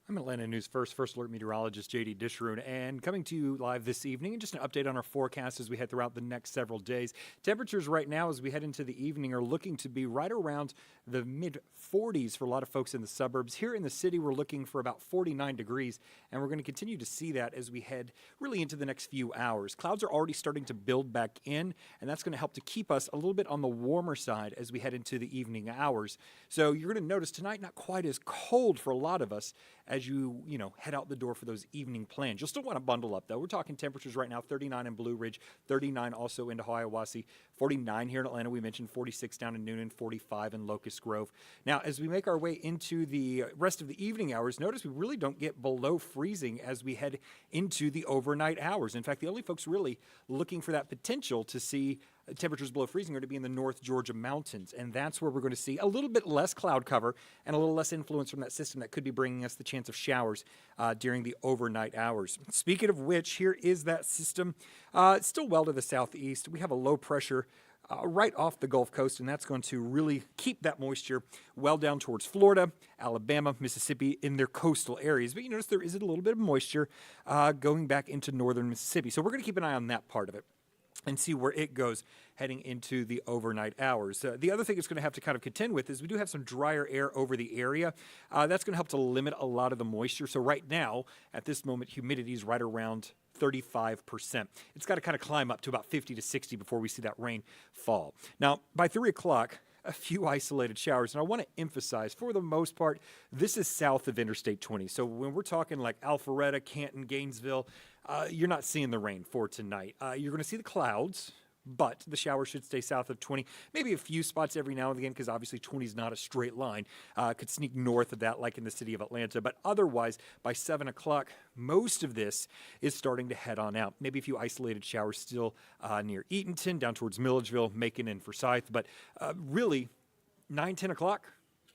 I'm Atlanta News First Alert Meteorologist JD Disharoon, and coming to you live this evening, and just an update on our forecast as we head throughout the next several days. Temperatures right now as we head into the evening are looking to be right around the mid 40s for a lot of folks in the suburbs. Here in the city, we're looking for about 49 degrees, and we're going to continue to see that as we head really into the next few hours. Clouds are already starting to build back in, and that's going to help to keep us a little bit on the warmer side as we head into the evening hours. So you're going to notice tonight not quite as cold for a lot of us as you head out the door for those evening plans. You'll still want to bundle up, though. We're talking temperatures right now, 39 in Blue Ridge, 39 also into Hiawassee, 49 here in Atlanta. We mentioned 46 down in Newnan, 45 in Locust Grove. Now, as we make our way into the rest of the evening hours, notice we really don't get below freezing as we head into the overnight hours. In fact, the only folks really looking for that potential to see temperatures below freezing are to be in the North Georgia mountains, and that's where we're going to see a little bit less cloud cover and a little less influence from that system that could be bringing us the chance of showers during the overnight hours. Speaking of which, here is that system. It's still well to the southeast. We have a low pressure right off the Gulf Coast, and that's going to really keep that moisture well down towards Florida, Alabama, Mississippi in their coastal areas. But you notice there is a little bit of moisture going back into northern Mississippi, so we're going to keep an eye on that part of it and see where it goes heading into the overnight hours. The other thing it's going to have to kind of contend with is we do have some drier air over the area. That's going to help to limit a lot of the moisture. So right now, at this moment, humidity is right around 35%. It's got to kind of climb up to about 50 to 60 before we see that rain fall. Now, by 3 o'clock, a few isolated showers. And I want to emphasize, for the most part, this is south of Interstate 20. So when we're talking like Alpharetta, Canton, Gainesville, you're not seeing the rain for tonight. You're going to see the clouds, but the shower should stay south of 20. Maybe a few spots every now and again, because obviously 20 is not a straight line. Could sneak north of that, like in the city of Atlanta. But otherwise, by 7 o'clock, most of this is starting to head on out. Maybe a few isolated showers still near Eatonton, down towards Milledgeville, Macon, and Forsyth. But really, 9, 10 o'clock,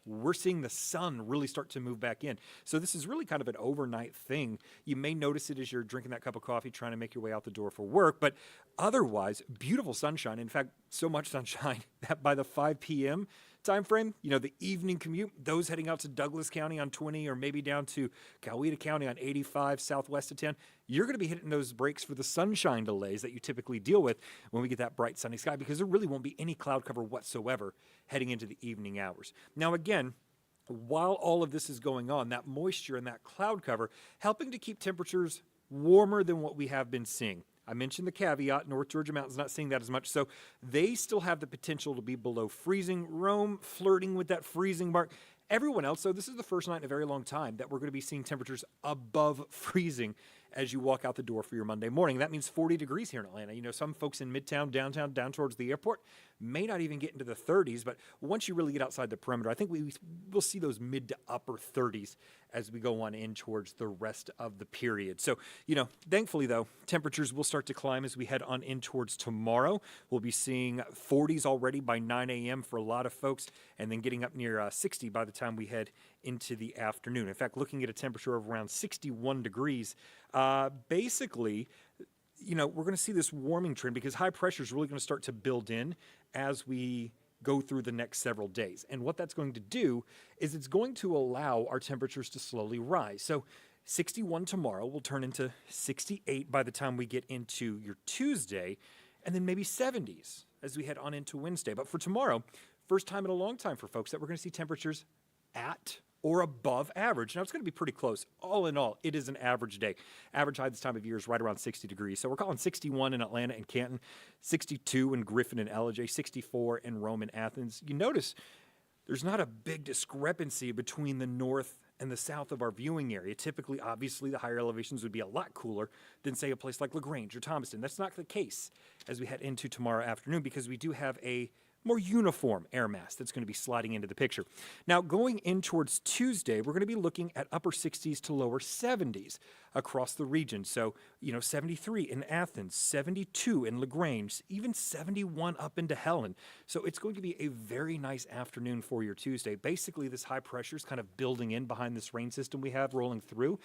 we're seeing the sun really start to move back in. So this is really kind of an overnight thing. You may notice it as you're drinking that cup of coffee, trying to make your way out the door for work, but otherwise, beautiful sunshine. In fact, so much sunshine that by the 5 p.m. time frame, the evening commute, those heading out to Douglas County on 20 or maybe down to Coweta County on 85 southwest of 10, you're going to be hitting those breaks for the sunshine delays that you typically deal with when we get that bright sunny sky, because there really won't be any cloud cover whatsoever heading into the evening hours. Now, again, while all of this is going on, that moisture and that cloud cover helping to keep temperatures warmer than what we have been seeing. I mentioned the caveat, North Georgia Mountain's not seeing that as much, so they still have the potential to be below freezing. Rome flirting with that freezing mark. Everyone else, though, this is the first night in a very long time that we're going to be seeing temperatures above freezing as you walk out the door for your Monday morning. That means 40 degrees here in Atlanta. Some folks in Midtown, downtown, down towards the airport may not even get into the 30s, but once you really get outside the perimeter, I think we'll see those mid to upper 30s as we go on in towards the rest of the period. So, thankfully, though, temperatures will start to climb as we head on in towards tomorrow. We'll be seeing 40s already by 9 a.m. for a lot of folks, and then getting up near 60 by the time we head into the afternoon. In fact, looking at a temperature of around 61 degrees, basically, we're going to see this warming trend because high pressure is really going to start to build in as we go through the next several days. And what that's going to do is it's going to allow our temperatures to slowly rise. So 61 tomorrow will turn into 68 by the time we get into your Tuesday, and then maybe 70s as we head on into Wednesday. But for tomorrow, first time in a long time for folks that we're going to see temperatures at or above average. Now, it's going to be pretty close. All in all, it is an average day. Average high this time of year is right around 60 degrees. So we're calling 61 in Atlanta and Canton, 62 in Griffin and Ellijay, 64 in Rome and Athens. You notice there's not a big discrepancy between the north and the south of our viewing area. Typically, obviously, the higher elevations would be a lot cooler than, say, a place like LaGrange or Thomaston. That's not the case as we head into tomorrow afternoon, because we do have a more uniform air mass that's going to be sliding into the picture. Now, going in towards Tuesday, we're going to be looking at upper 60s to lower 70s across the region. So, 73 in Athens, 72 in LaGrange, even 71 up into Helen. So it's going to be a very nice afternoon for your Tuesday. Basically, this high pressure is kind of building in behind this rain system we have rolling through,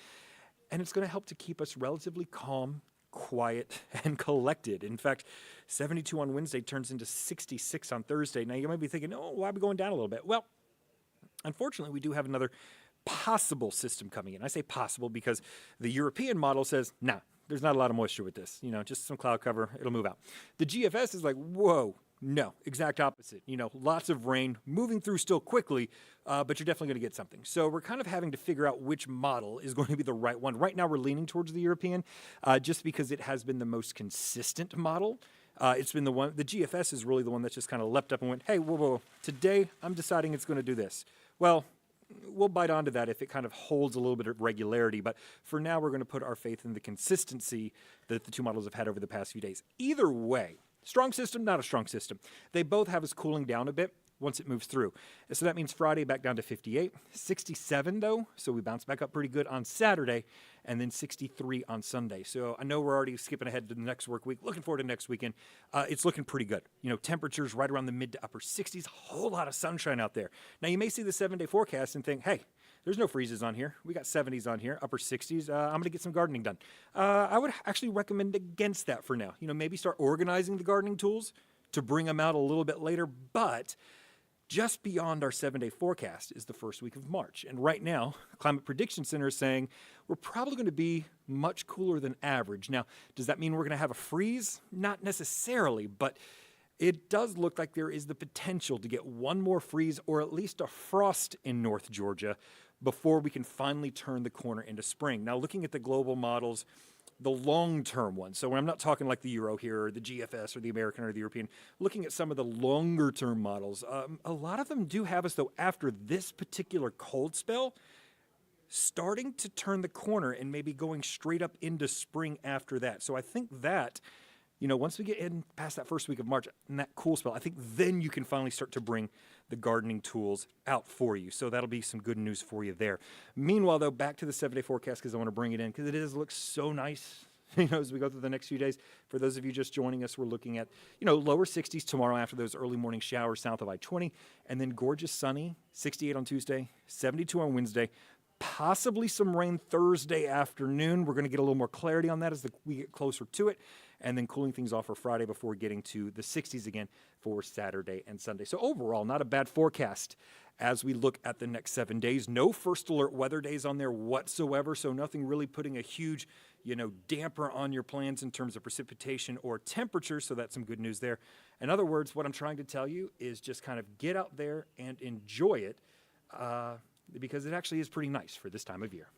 and it's going to help to keep us relatively calm, quiet, and collected. In fact, 72 on Wednesday turns into 66 on Thursday. Now, you might be thinking, oh, why are we going down a little bit? Well, unfortunately, we do have another possible system coming in. I say possible because the European model says, nah, there's not a lot of moisture with this. Just some cloud cover, it'll move out. The GFS is like, whoa, no, exact opposite. Lots of rain moving through still quickly, but you're definitely going to get something. So we're kind of having to figure out which model is going to be the right one. Right now, we're leaning towards the European, just because it has been the most consistent model. It's been the GFS is really the one that's just kind of leapt up and went, hey, whoa, today I'm deciding it's going to do this. Well, we'll bite onto that if it kind of holds a little bit of regularity. But for now, we're going to put our faith in the consistency that the two models have had over the past few days. Either way, strong system, not a strong system. They both have us cooling down a bit once it moves through. So that means Friday back down to 58, 67 though. So we bounce back up pretty good on Saturday, and then 63 on Sunday. So I know we're already skipping ahead to the next work week. Looking forward to next weekend. It's looking pretty good. Temperatures right around the mid to upper 60s. A whole lot of sunshine out there. Now you may see the 7-day forecast and think, hey, there's no freezes on here. We got 70s on here, upper 60s. I'm going to get some gardening done. I would actually recommend against that for now. Maybe start organizing the gardening tools to bring them out a little bit later. But just beyond our 7-day forecast is the first week of March. And right now, Climate Prediction Center is saying we're probably going to be much cooler than average. Now, does that mean we're going to have a freeze? Not necessarily, but it does look like there is the potential to get one more freeze or at least a frost in North Georgia before we can finally turn the corner into spring. Now, looking at the global models, the long-term ones, so I'm not talking like the Euro here or the GFS or the American or the European, looking at some of the longer-term models, a lot of them do have us, though, after this particular cold spell, starting to turn the corner and maybe going straight up into spring after that. So I think that, once we get in past that first week of March and that cool spell, I think then you can finally start to bring the gardening tools out for you. So that'll be some good news for you there. Meanwhile, though, back to the 7-day forecast because I want to bring it in because it does look so nice, as we go through the next few days. For those of you just joining us, we're looking at, lower 60s tomorrow after those early morning showers south of I-20, and then gorgeous sunny, 68 on Tuesday, 72 on Wednesday, possibly some rain Thursday afternoon. We're going to get a little more clarity on that as we get closer to it, and then cooling things off for Friday before getting to the 60s again for Saturday and Sunday. So overall, not a bad forecast as we look at the next 7 days. No first alert weather days on there whatsoever, so nothing really putting a huge, damper on your plans in terms of precipitation or temperature, so that's some good news there. In other words, what I'm trying to tell you is just kind of get out there and enjoy it, because it actually is pretty nice for this time of year.